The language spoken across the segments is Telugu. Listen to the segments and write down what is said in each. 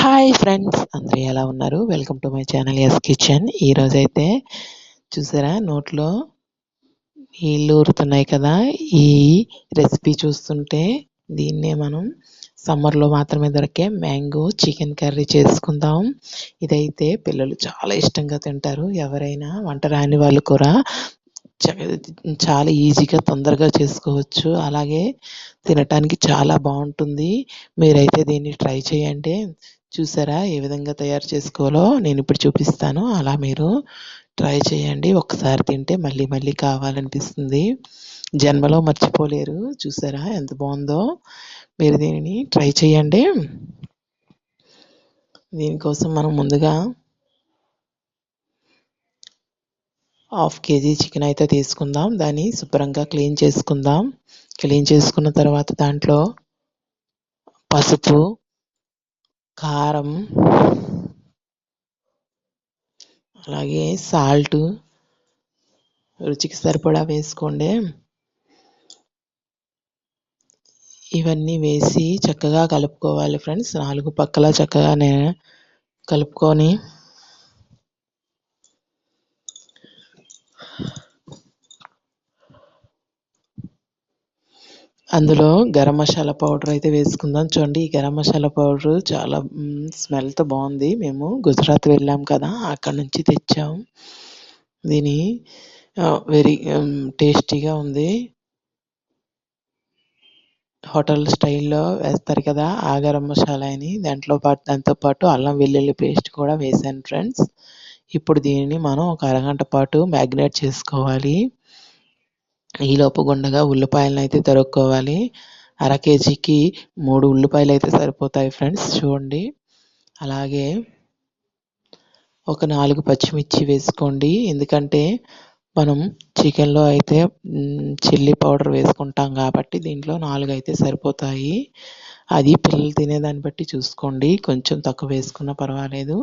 హాయ్ ఫ్రెండ్స్, అందరూ ఎలా ఉన్నారు? Welcome to my channel S kitchen. ఈరోజైతే చూసారా, నోట్లో నీళ్ళు ఊరుతున్నాయి కదా. ఈ రెసిపీ చూస్తుంటే దీన్నే మనం సమ్మర్లో మాత్రమే దొరికే మ్యాంగో చికెన్ కర్రీ చేసుకుందాం. ఇదైతే పిల్లలు చాలా ఇష్టంగా తింటారు. ఎవరైనా వంట రాని వాళ్ళు కూడా చాలా ఈజీగా తొందరగా చేసుకోవచ్చు. అలాగే తినటానికి చాలా బాగుంటుంది. మీరైతే దీన్ని ట్రై చేయండి. చూసారా ఏ విధంగా తయారు చేసుకోవాలో నేను ఇప్పుడు చూపిస్తాను. అలా మీరు ట్రై చేయండి. ఒకసారి తింటే మళ్ళీ మళ్ళీ కావాలనిపిస్తుంది. జన్మలో మర్చిపోలేరు. చూసారా ఎంత బాగుందో. మీరు దీనిని ట్రై చేయండి. దీనికోసం మనం ముందుగా 1/2 kg చికెన్ అయితే తీసుకుందాం. దాన్ని శుభ్రంగా క్లీన్ చేసుకుందాం. క్లీన్ చేసుకున్న తర్వాత దాంట్లో పసుపు, కారం, అలాగే సాల్ట్ రుచికి సరిపడా వేసుకోండి. ఇవన్నీ వేసి చక్కగా కలుపుకోవాలి ఫ్రెండ్స్. 4 పక్కల చక్కగానే కలుపుకొని అందులో గరం మసాలా పౌడర్ అయితే వేసుకుందాం. చూడండి, ఈ గరం మసాలా పౌడర్ చాలా స్మెల్తో బాగుంది. మేము గుజరాత్ వెళ్ళాం కదా, అక్కడ నుంచి తెచ్చాం. దీని వెరీ టేస్టీగా ఉంది. హోటల్ స్టైల్లో వేస్తారు కదా ఆ గరం మసాలా అని. దాంతోపాటు అల్లం వెల్లుల్లి పేస్ట్ కూడా వేసాను ఫ్రెండ్స్. ఇప్పుడు దీనిని మనం ఒక అరగంట పాటు మ్యాగ్నేట్ చేసుకోవాలి. ఈలోపు గుండగా ఉల్లిపాయలను అయితే తరుక్కోవాలి. 1/2 kgకి 3 ఉల్లిపాయలు అయితే సరిపోతాయి ఫ్రెండ్స్. చూడండి, అలాగే ఒక 4 పచ్చిమిర్చి వేసుకోండి. ఎందుకంటే మనం చికెన్లో అయితే చిల్లీ పౌడర్ వేసుకుంటాం కాబట్టి దీంట్లో 4 అయితే సరిపోతాయి. అది పిల్లలు తినేదాన్ని బట్టి చూసుకోండి. కొంచెం తక్కువ వేసుకున్నా పర్వాలేదు.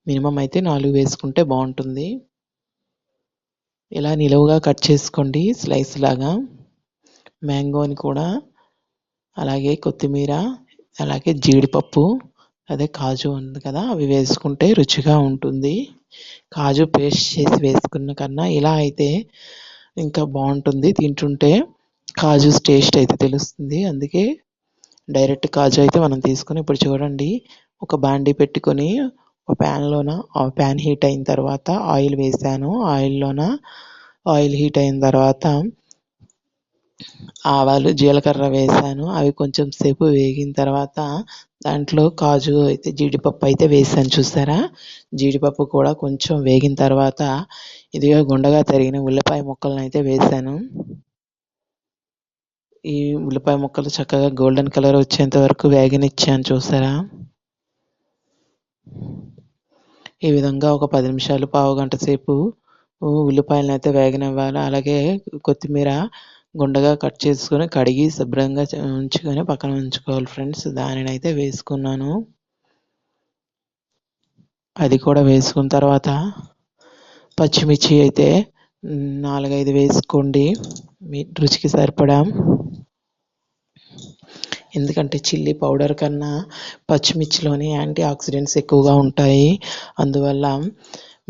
మినిమం అయితే 4 వేసుకుంటే బాగుంటుంది. ఇలా నిలువుగా కట్ చేసుకోండి స్లైస్ లాగా. మ్యాంగోని కూడా, అలాగే కొత్తిమీర, అలాగే జీడిపప్పు, అదే కాజు ఉంది కదా, అవి వేసుకుంటే రుచిగా ఉంటుంది. కాజు పేస్ట్ చేసి వేసుకున్న కన్నా ఇలా అయితే ఇంకా బాగుంటుంది. తింటుంటే కాజు టేస్ట్ అయితే తెలుస్తుంది. అందుకే డైరెక్ట్ కాజు అయితే మనం తీసుకొని, ఇప్పుడు చూడండి, ఒక బాండీ పెట్టుకొని ఆ ప్యాన్ హీట్ అయిన తర్వాత ఆయిల్ వేసాను. ఆయిల్ హీట్ అయిన తర్వాత ఆవాలు, జీలకర్ర వేసాను. అవి కొంచెం సేపు వేగిన తర్వాత దాంట్లో కాజు అయితే జీడిపప్పు అయితే వేసాను. చూసారా, జీడిపప్పు కూడా కొంచెం వేగిన తర్వాత ఇదిగా గుండగా తరిగిన ఉల్లిపాయ ముక్కలను అయితే వేసాను. ఈ ఉల్లిపాయ ముక్కలు చక్కగా గోల్డెన్ కలర్ వచ్చేంత వరకు వేగనిచ్చాను. చూసారా, ఈ విధంగా ఒక 10 నిమిషాలు, పావుగంట సేపు ఉల్లిపాయలను అయితే వేగనివ్వాలి. అలాగే కొత్తిమీర గుండగా కట్ చేసుకొని కడిగి శుభ్రంగా ఉంచుకొని పక్కన ఉంచుకోవాలి ఫ్రెండ్స్. దానిని అయితే వేసుకున్నాను. అది కూడా వేసుకున్న తర్వాత పచ్చిమిర్చి అయితే 4-5 వేసుకోండి మీ రుచికి సరిపడా. ఎందుకంటే చిల్లీ పౌడర్ కన్నా పచ్చిమిర్చిలోని యాంటీ ఆక్సిడెంట్స్ ఎక్కువగా ఉంటాయి. అందువల్ల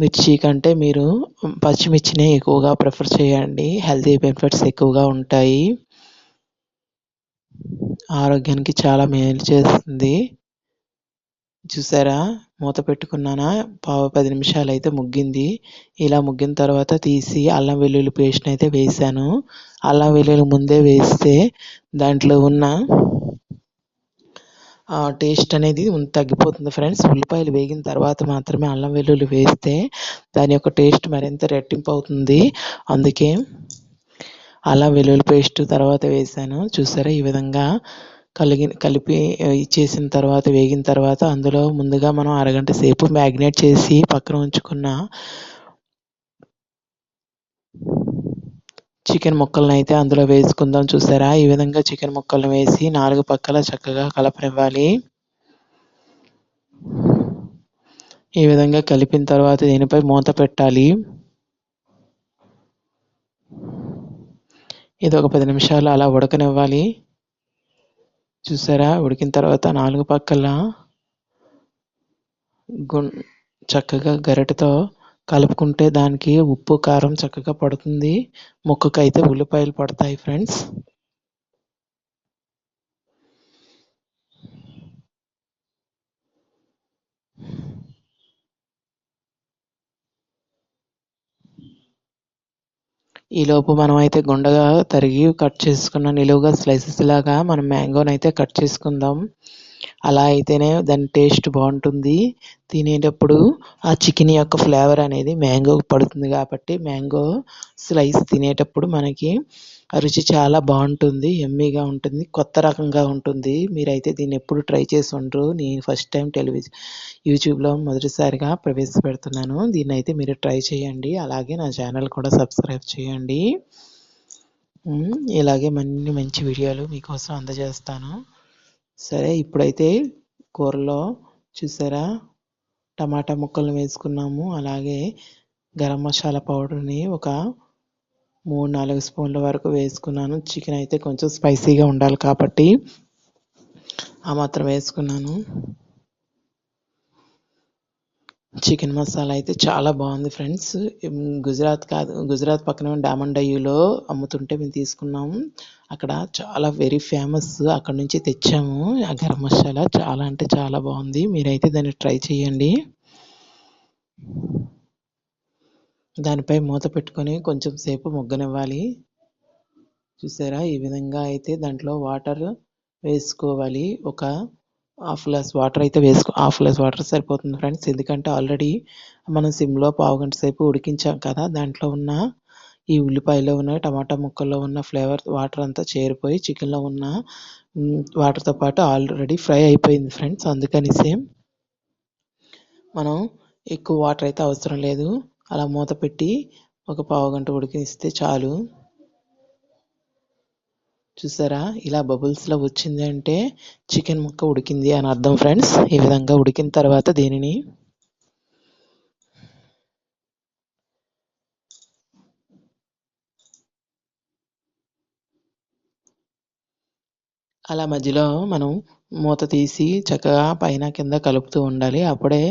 మిర్చి కంటే మీరు పచ్చిమిర్చినే ఎక్కువగా ప్రిఫర్ చేయండి. హెల్తీ బెనిఫిట్స్ ఎక్కువగా ఉంటాయి. ఆరోగ్యానికి చాలా మేలు చేస్తుంది. చూసారా, మూత పెట్టుకున్నానా, 10 నిమిషాలు అయితే ముగ్గింది. ఇలా ముగ్గిన తర్వాత తీసి అల్లం వెల్లుల్లి పేస్ట్ని అయితే వేసాను. అల్లం వెల్లుల్లి ముందే వేస్తే దాంట్లో ఉన్న టేస్ట్ అనేది తగ్గిపోతుంది ఫ్రెండ్స్. ఉల్లిపాయలు వేగిన తర్వాత మాత్రమే అల్లం వెల్లుల్లి వేస్తే దాని యొక్క టేస్ట్ మరింత రెట్టింపు అవుతుంది. అందుకే అల్లం వెల్లుల్లి పేస్ట్ తర్వాత వేసాను. చూసారా, ఈ విధంగా కలిపి ఇచ్చేసిన తర్వాత వేగిన తర్వాత అందులో ముందుగా మనం అరగంట సేపు మ్యాగ్నేట్ చేసి పక్కన ఉంచుకున్న చికెన్ ముక్కలను అయితే అందులో వేసుకుందాం. చూసారా, ఈ విధంగా చికెన్ ముక్కలను వేసి 4 పక్కల చక్కగా కలపనివ్వాలి. ఈ విధంగా కలిపిన తర్వాత దీనిపై మూత పెట్టాలి. ఇది ఒక 10 నిమిషాలు అలా ఉడకనివ్వాలి. చూసారా, ఉడికిన తర్వాత 4 పక్కల చక్కగా గరిటెతో కలుపుకుంటే దానికి ఉప్పు కారం చక్కగా పడుతుంది. ముక్కకైతే ఉల్లిపాయలు పడతాయి ఫ్రెండ్స్. ఈలోపు మనమైతే గుండగా తరిగి కట్ చేసుకున్న నిలువుగా స్లైసెస్ లాగా మనం మ్యాంగోనైతే కట్ చేసుకుందాం. అలా అయితేనే దాని టేస్ట్ బాగుంటుంది. తినేటప్పుడు ఆ చికెన్ యొక్క ఫ్లేవర్ అనేది మ్యాంగోకి పడుతుంది కాబట్టి మ్యాంగో స్లైస్ తినేటప్పుడు మనకి రుచి చాలా బాగుంటుంది. యమ్మీగా ఉంటుంది. కొత్త రకంగా ఉంటుంది. మీరైతే దీన్ని ఎప్పుడు ట్రై చేసి ఉండరు. నేను ఫస్ట్ టైం యూట్యూబ్లో మొదటిసారిగా ప్రవేశపెడుతున్నాను. దీన్ని అయితే మీరు ట్రై చేయండి. అలాగే నా ఛానల్ కూడా సబ్స్క్రైబ్ చేయండి. ఇలాగే మంచి వీడియోలు మీకోసం అందజేస్తాను. సరే, ఇప్పుడైతే కూరలో చూసారా టమాటా ముక్కలను వేసుకున్నాము. అలాగే గరం మసాలా పౌడర్ని ఒక 3-4 స్పూన్ల వరకు వేసుకున్నాను. చికెన్ అయితే కొంచెం స్పైసీగా ఉండాలి కాబట్టి ఆ మాత్రం వేసుకున్నాను. చికెన్ మసాలా అయితే చాలా బాగుంది ఫ్రెండ్స్. గుజరాత్ పక్కన డామండయ్యూలో అమ్ముతుంటే మేము తీసుకున్నాము. అక్కడ చాలా వెరీ ఫేమస్. అక్కడ నుంచి తెచ్చాము. ఆ గరం మసాలా చాలా అంటే చాలా బాగుంది. మీరైతే దాన్ని ట్రై చేయండి. దానిపై మూత పెట్టుకొని కొంచెం సేపు మగ్గనివ్వాలి. చూసారా, ఈ విధంగా అయితే దాంట్లో వాటర్ వేసుకోవాలి. ఒక హాఫ్ గ్లాస్ వాటర్ అయితే హాఫ్ గ్లాస్ వాటర్ సరిపోతుంది ఫ్రెండ్స్. ఎందుకంటే ఆల్రెడీ మనం సిమ్లో పావుగంట సేపు ఉడికించాం కదా. దాంట్లో ఉన్న ఈ ఉల్లిపాయలో ఉన్న టమాటా ముక్కల్లో ఉన్న ఫ్లేవర్ వాటర్ అంతా చేరిపోయి చికెన్లో ఉన్న వాటర్తో పాటు ఆల్రెడీ ఫ్రై అయిపోయింది ఫ్రెండ్స్. అందుకనిసే మనం ఎక్కువ వాటర్ అయితే అవసరం లేదు. అలా మూత పెట్టి ఒక పావుగంట ఉడికిస్తే చాలు. చూసారా, ఇలా బబుల్స్లో వచ్చింది అంటే చికెన్ ముక్క ఉడికింది అని అర్థం ఫ్రెండ్స్. ఈ విధంగా ఉడికిన తర్వాత దీనిని అలా మధ్యలో మనం మూత తీసి చక్కగా పైన కింద కలుపుతూ ఉండాలి. అప్పుడే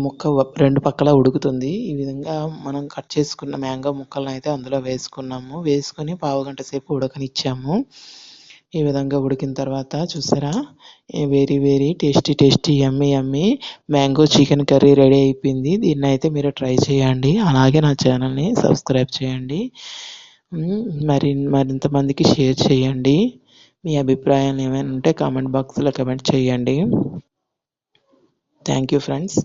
ముక్క 2 పక్కల ఉడుకుతుంది. ఈ విధంగా మనం కట్ చేసుకున్న మ్యాంగో ముక్కలను అయితే అందులో వేసుకున్నాము. వేసుకొని పావుగంట సేపు ఉడకనిచ్చాము. ఈ విధంగా ఉడికిన తర్వాత చూసారా, వెరీ టేస్టీ యమ్మీ మ్యాంగో చికెన్ కర్రీ రెడీ అయిపోయింది. దీన్ని అయితే మీరు ట్రై చేయండి. అలాగే నా ఛానల్ని సబ్స్క్రైబ్ చేయండి. మరింతమందికి షేర్ చేయండి. మీ అభిప్రాయాలు ఏమైనా ఉంటే కామెంట్ బాక్స్లో కామెంట్ చేయండి. Thank you friends.